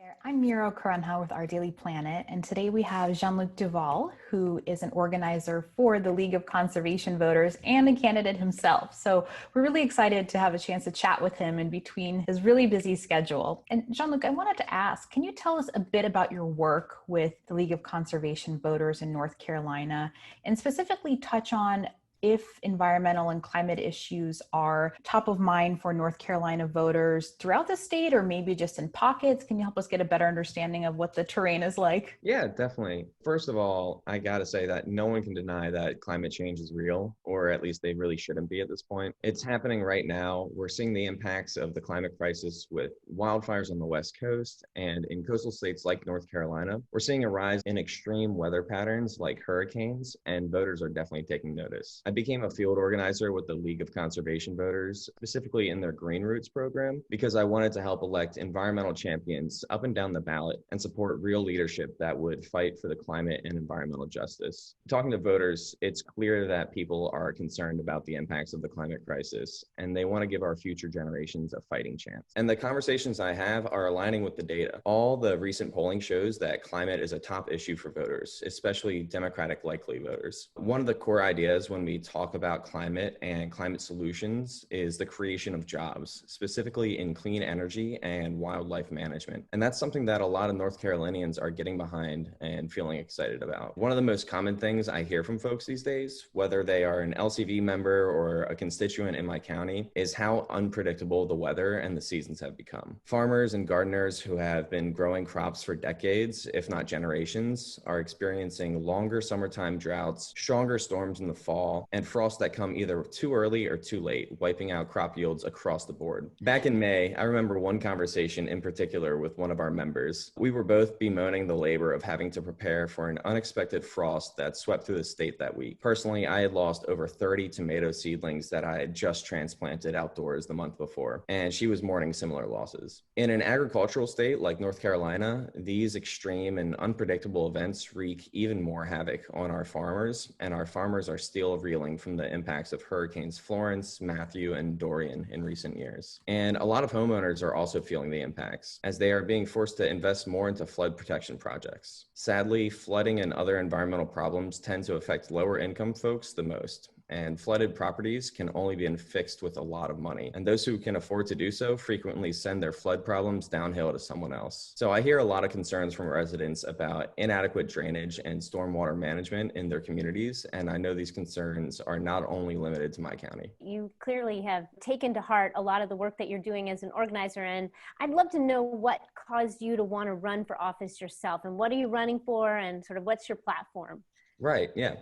there. I'm Miro with Our Daily Planet, and today we have Jean-Luc Duvall, who is an organizer for the League of Conservation Voters and a candidate himself. So we're really excited to have a chance to chat with him in between his really busy schedule. And Jean-Luc, I wanted to ask, can you tell us a bit about your work with the League of Conservation Voters in North Carolina, and specifically touch on if environmental and climate issues are top of mind for North Carolina voters throughout the state, or maybe just in pockets? Can you help us get a better understanding of what the terrain is like? Yeah, definitely. First of all, I got to say that no one can deny that climate change is real, or at least they really shouldn't be at this point. It's happening right now. We're seeing the impacts of the climate crisis with wildfires on the West Coast and in coastal states like North Carolina. We're seeing a rise in extreme weather patterns like hurricanes, and voters are definitely taking notice. I became a field organizer with the League of Conservation Voters, specifically in their Green Roots program, because I wanted to help elect environmental champions up and down the ballot and support real leadership that would fight for the climate and environmental justice. Talking to voters, it's clear that people are concerned about the impacts of the climate crisis, and they want to give our future generations a fighting chance. And the conversations I have are aligning with the data. All the recent polling shows that climate is a top issue for voters, especially Democratic likely voters. One of the core ideas when we talk about climate and climate solutions is the creation of jobs, specifically in clean energy and wildlife management. And that's something that a lot of North Carolinians are getting behind and feeling excited about. One of the most common things I hear from folks these days, whether they are an LCV member or a constituent in my county, is how unpredictable the weather and the seasons have become. Farmers and gardeners who have been growing crops for decades, if not generations, are experiencing longer summertime droughts, stronger storms in the fall, and frosts that come either too early or too late, wiping out crop yields across the board. Back in May, I remember one conversation in particular with one of our members. We were both bemoaning the labor of having to prepare for an unexpected frost that swept through the state that week. Personally, I had lost over 30 tomato seedlings that I had just transplanted outdoors the month before, and she was mourning similar losses. In an agricultural state like North Carolina, these extreme and unpredictable events wreak even more havoc on our farmers, and our farmers are still reeling from the impacts of Hurricanes Florence, Matthew, and Dorian in recent years. And a lot of homeowners are also feeling the impacts, as they are being forced to invest more into flood protection projects. Sadly, flooding and other environmental problems tend to affect lower income folks the most, and flooded properties can only be fixed with a lot of money. And those who can afford to do so frequently send their flood problems downhill to someone else. So I hear a lot of concerns from residents about inadequate drainage and stormwater management in their communities, and I know these concerns are not only limited to my county. You clearly have taken to heart a lot of the work that you're doing as an organizer, and I'd love to know what caused you to want to run for office yourself, and what are you running for, and sort of what's your platform? Right, yeah.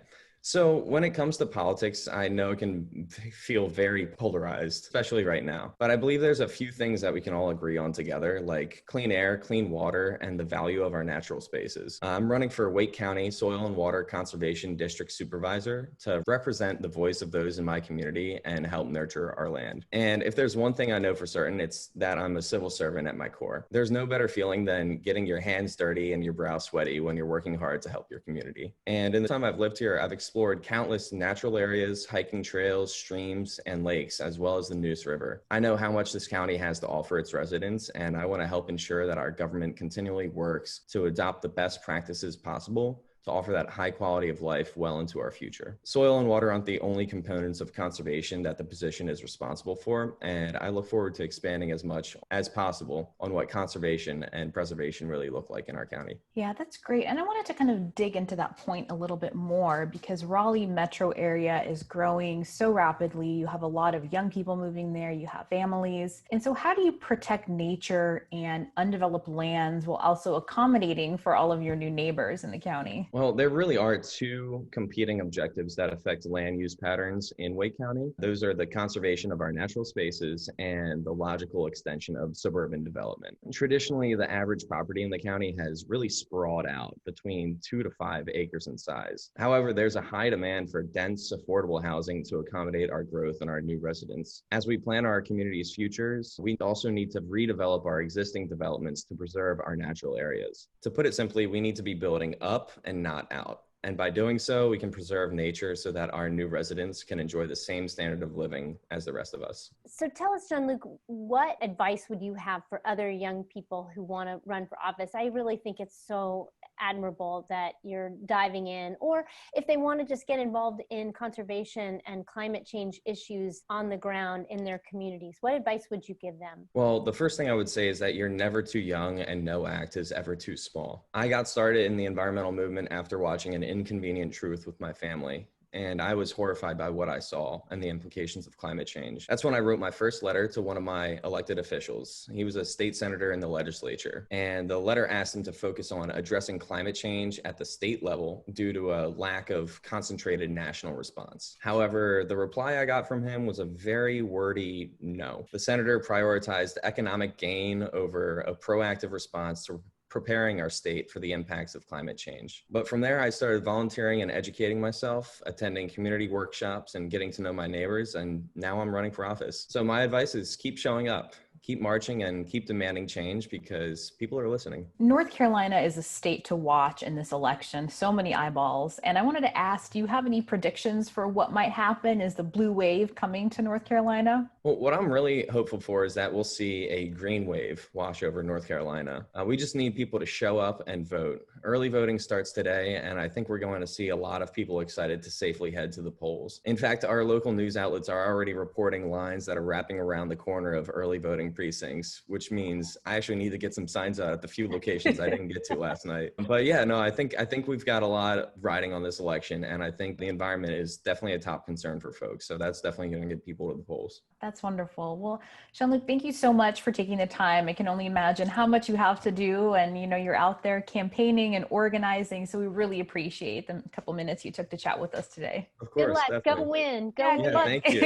So when it comes to politics, I know it can feel very polarized, especially right now. But I believe there's a few things that we can all agree on together, like clean air, clean water, and the value of our natural spaces. I'm running for Wake County Soil and Water Conservation District Supervisor to represent the voice of those in my community and help nurture our land. And if there's one thing I know for certain, it's that I'm a civil servant at my core. There's no better feeling than getting your hands dirty and your brow sweaty when you're working hard to help your community. And in the time I've lived here, I've explored countless natural areas, hiking trails, streams, and lakes, as well as the Neuse River. I know how much this county has to offer its residents, and I want to help ensure that our government continually works to adopt the best practices possible to offer that high quality of life well into our future. Soil and water aren't the only components of conservation that the position is responsible for, and I look forward to expanding as much as possible on what conservation and preservation really look like in our county. Yeah, that's great. And I wanted to kind of dig into that point a little bit more, because Raleigh metro area is growing so rapidly. You have a lot of young people moving there, you have families. And so how do you protect nature and undeveloped lands while also accommodating for all of your new neighbors in the county? Well, there really are two competing objectives that affect land use patterns in Wake County. Those are the conservation of our natural spaces and the logical extension of suburban development. Traditionally, the average property in the county has really sprawled out between 2 to 5 acres in size. However, there's a high demand for dense, affordable housing to accommodate our growth and our new residents. As we plan our community's futures, we also need to redevelop our existing developments to preserve our natural areas. To put it simply, we need to be building up and not out. And by doing so, we can preserve nature so that our new residents can enjoy the same standard of living as the rest of us. So tell us, Jean-Luc, what advice would you have for other young people who want to run for office? I really think it's so admirable that you're diving in, or if they want to just get involved in conservation and climate change issues on the ground in their communities. What advice would you give them? Well, the first thing I would say is that you're never too young and no act is ever too small. I got started in the environmental movement after watching An Inconvenient Truth with my family. And I was horrified by what I saw and the implications of climate change. That's when I wrote my first letter to one of my elected officials. He was a state senator in the legislature. And the letter asked him to focus on addressing climate change at the state level due to a lack of concentrated national response. However, the reply I got from him was a very wordy no. The senator prioritized economic gain over a proactive response to preparing our state for the impacts of climate change. But from there, I started volunteering and educating myself, attending community workshops and getting to know my neighbors, and now I'm running for office. So my advice is keep showing up, keep marching, and keep demanding change because people are listening. North Carolina is a state to watch in this election, so many eyeballs. And I wanted to ask, do you have any predictions for what might happen? Is the blue wave coming to North Carolina? Well, what I'm really hopeful for is that we'll see a green wave wash over North Carolina. We just need people to show up and vote. Early voting starts today, and I think we're going to see a lot of people excited to safely head to the polls. In fact, our local news outlets are already reporting lines that are wrapping around the corner of early voting precincts, which means I actually need to get some signs out at the few locations I didn't get to last night. But yeah, no, I think we've got a lot riding on this election, and I think the environment is definitely a top concern for folks. So that's definitely going to get people to the polls. That's wonderful. Well, Jean-Luc, thank you so much for taking the time. I can only imagine how much you have to do, and you're out there campaigning and organizing. So we really appreciate the couple minutes you took to chat with us today. Of course, good luck. definitely. Go win. Go Yeah, win. Yeah, thank you.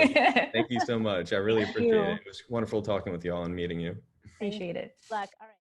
Thank you so much. I really appreciate you. it. It was wonderful talking with you all and meeting you. Appreciate it. Good luck. All right.